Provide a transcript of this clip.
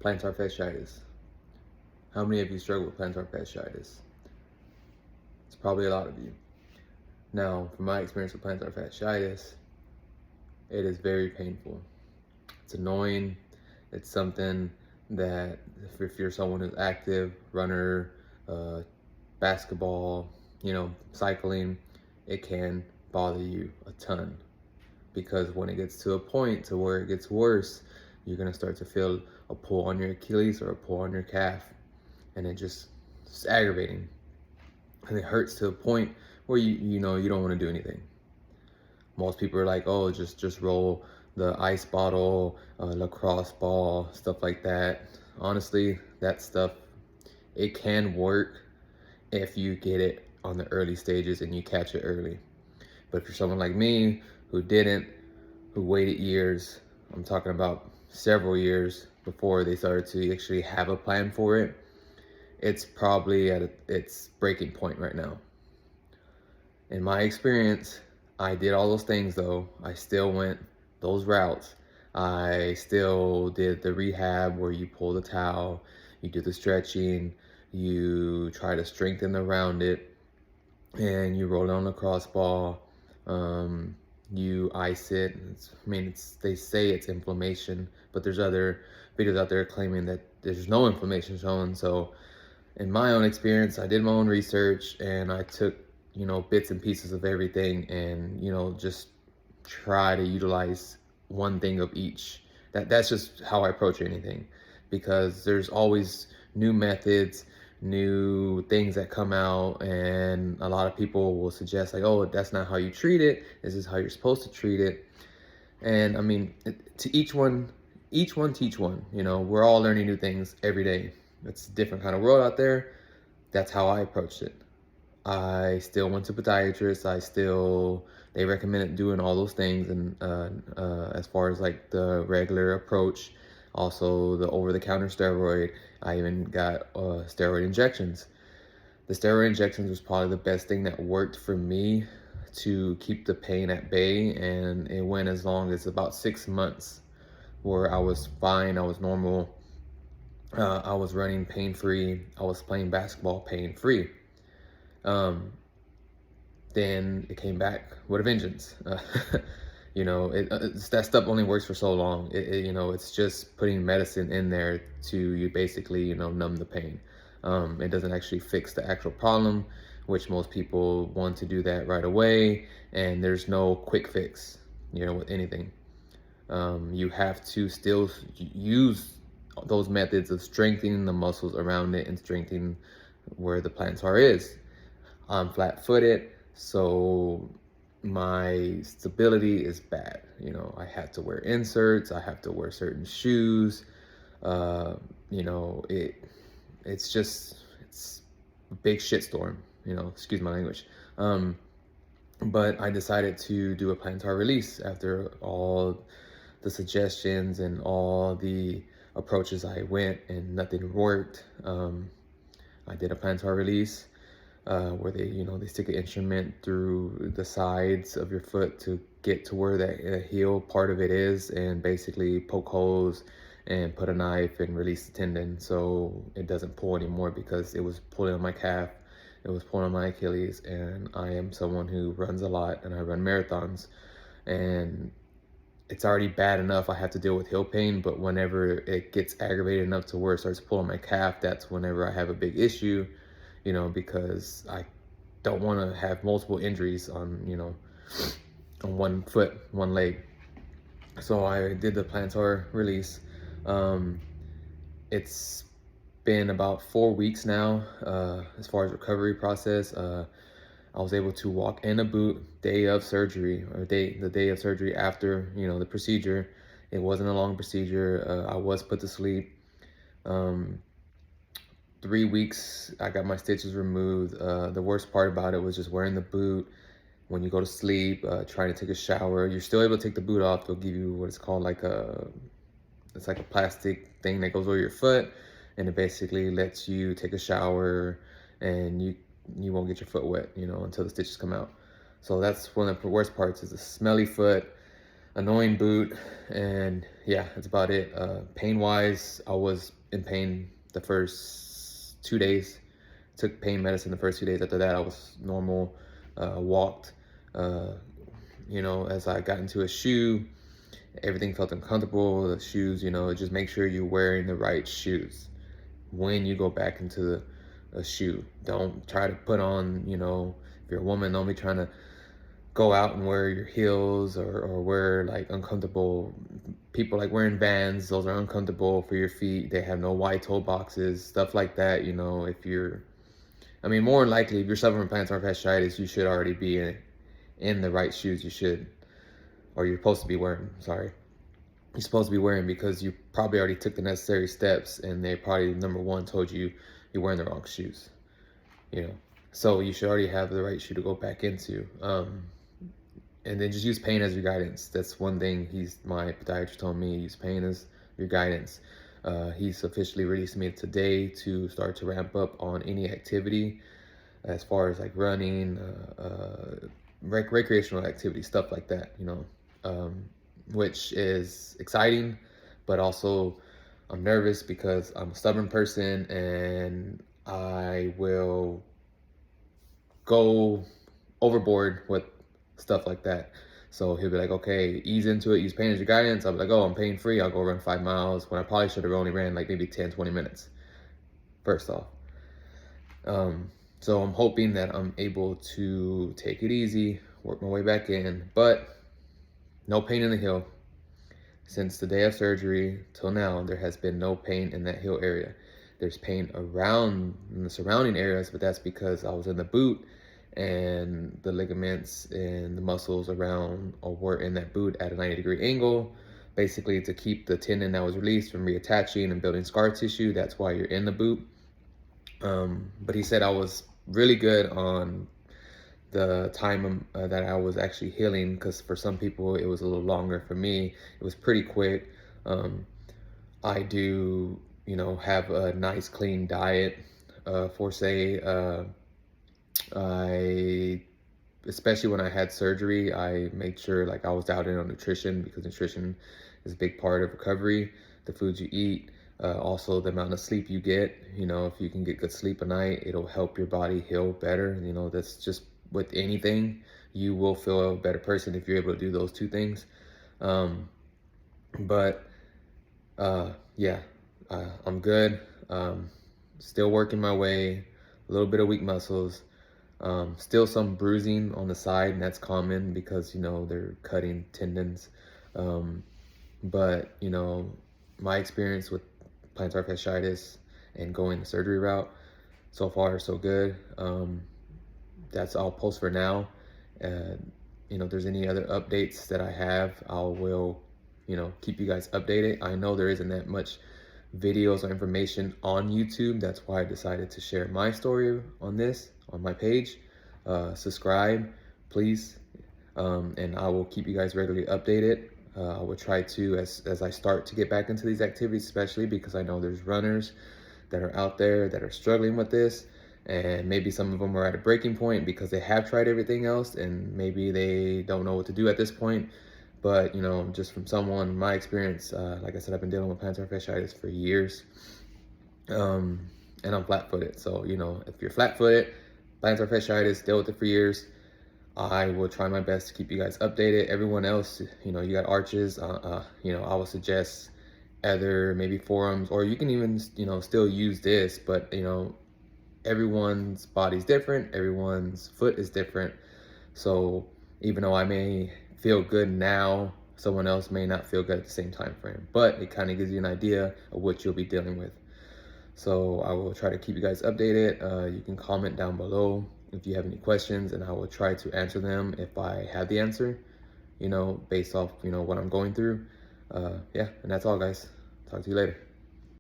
Plantar fasciitis. How many of you struggle with plantar fasciitis? It's probably a lot of you. Now, from my experience with plantar fasciitis, it is very painful. It's annoying. It's something that if you're someone who's active, runner, uh, basketball, cycling, it can bother you a ton. Because when it gets to a point to where it gets worse, you're gonna start to feel a pull on your Achilles or a pull on your calf, and it's aggravating, and it hurts to a point where you know you don't want to do anything. Most people are like, oh, just roll the ice bottle, lacrosse ball, stuff like that. Honestly, that stuff, it can work if you get it on the early stages and you catch it early. But if you're someone like me who didn't, who waited years, I'm talking about several years before they started to actually have a plan for it, it's probably at its breaking point right now. In my experience, I did all those things though. I still went those routes. I still did the rehab where you pull the towel, you do the stretching, you try to strengthen around it, and you roll it on the crossball. You ice it. They say it's inflammation, but there's other videos out there claiming that there's no inflammation shown. So in my own experience, I did my own research and I took, bits and pieces of everything and, just try to utilize one thing of each. That's just how I approach anything, because there's always new methods, new things that come out, and a lot of people will suggest like, oh, that's not how you treat it. This is how you're supposed to treat it. And I mean, to each one teach one. We're all learning new things every day. It's a different kind of world out there. That's how I approached it. I still went to podiatrists. They recommended doing all those things. And as far as like the regular approach, also the over-the-counter steroid, I even got steroid injections. The steroid injections was probably the best thing that worked for me to keep the pain at bay. And it went as long as about 6 months where I was fine. I was normal. I was running pain-free. I was playing basketball pain-free. Um, then it came back with a vengeance. That stuff only works for so long. It's just putting medicine in there to you basically, numb the pain. It doesn't actually fix the actual problem, which most people want to do that right away. And there's no quick fix, with anything. You have to still use those methods of strengthening the muscles around it and strengthening where the plantar is. I'm flat-footed, so my stability is bad. I have to wear inserts. I have to wear certain shoes. Uh, you know, it it's a big shitstorm. Excuse my language. But I decided to do a plantar release after all the suggestions and all the approaches I went, and nothing worked. I did a plantar release where they stick an instrument through the sides of your foot to get to where that heel part of it is, and basically poke holes and put a knife and release the tendon so it doesn't pull anymore, because it was pulling on my calf, it was pulling on my Achilles, and I am someone who runs a lot and I run marathons, and it's already bad enough I have to deal with heel pain, but whenever it gets aggravated enough to where it starts pulling my calf, that's whenever I have a big issue, because I don't want to have multiple injuries on one foot, one leg. So I did the plantar release. It's been about 4 weeks now as far as recovery process. I was able to walk in a boot day of surgery, or the day of surgery after, the procedure. It wasn't a long procedure. I was put to sleep. 3 weeks, I got my stitches removed. The worst part about it was just wearing the boot when you go to sleep, trying to take a shower. You're still able to take the boot off. They'll give you what it's called it's like a plastic thing that goes over your foot, and it basically lets you take a shower, and you won't get your foot wet, until the stitches come out. So that's one of the worst parts, is a smelly foot. annoying boot, and yeah, that's about it. Pain wise, I was in pain the first 2 days. Took pain medicine the first 2 days. After that, I was normal. Walked. Uh, as I got into a shoe, everything felt uncomfortable. The shoes, just make sure you're wearing the right shoes when you go back into a shoe. Don't try to put on, if you're a woman, don't be trying to go out and wear your heels, or wear like uncomfortable. People like wearing Vans, those are uncomfortable for your feet. They have no wide toe boxes, stuff like that. More than likely, if you're suffering from plantar fasciitis, you should already be in the right shoes. You're supposed to be wearing, sorry. You're supposed to be wearing, because you probably already took the necessary steps, and they probably, number one, told you you're wearing the wrong shoes. So you should already have the right shoe to go back into. And then just use pain as your guidance. That's one thing my podiatrist told me, use pain as your guidance. He's officially released me today to start to ramp up on any activity as far as like running, recreational activity, stuff like that, which is exciting, but also I'm nervous because I'm a stubborn person and I will go overboard with stuff like that. So he'll be like, okay, ease into it, use pain as your guidance. I'll be like, oh, I'm pain free, I'll go run 5 miles, when I probably should have only ran like maybe 10-20 minutes first off. So I'm hoping that I'm able to take it easy, work my way back in, but no pain in the heel. Since the day of surgery till now, there has been no pain in that heel area. There's pain around in the surrounding areas, but that's because I was in the boot and the ligaments and the muscles around were in that boot at a 90-degree angle, basically to keep the tendon that was released from reattaching and building scar tissue. That's why you're in the boot. But he said I was really good on the time that I was actually healing, because for some people it was a little longer. For me, it was pretty quick. I do, have a nice clean diet. Especially when I had surgery, I made sure like I was dialed in on nutrition, because nutrition is a big part of recovery. The foods you eat, also the amount of sleep you get. If you can get good sleep at night, it'll help your body heal better. That's just with anything. You will feel a better person if you're able to do those two things. I'm good. Still working my way, a little bit of weak muscles. Still some bruising on the side, and that's common because, they're cutting tendons. But, my experience with plantar fasciitis and going the surgery route, so far so good. That's all post for now. If there's any other updates that I have, I will, keep you guys updated. I know there isn't that much videos or information on YouTube. That's why I decided to share my story on my page. Subscribe, please, and I will keep you guys regularly updated. I will try to, as I start to get back into these activities, especially because I know there's runners that are out there that are struggling with this, and maybe some of them are at a breaking point because they have tried everything else and maybe they don't know what to do at this point. But just from my experience, like I said, I've been dealing with plantar fasciitis for years, and I'm flat-footed. So if you're flat-footed, plantar fasciitis, dealt with it for years, I will try my best to keep you guys updated. Everyone else, you got arches, I would suggest either maybe forums, or you can even, still use this, but, everyone's body's different, everyone's foot is different. So even though I may feel good now, someone else may not feel good at the same time frame, but it kind of gives you an idea of what you'll be dealing with. So I will try to keep you guys updated. You can comment down below if you have any questions, and I will try to answer them if I have the answer, based off, what I'm going through. And that's all, guys. Talk to you later.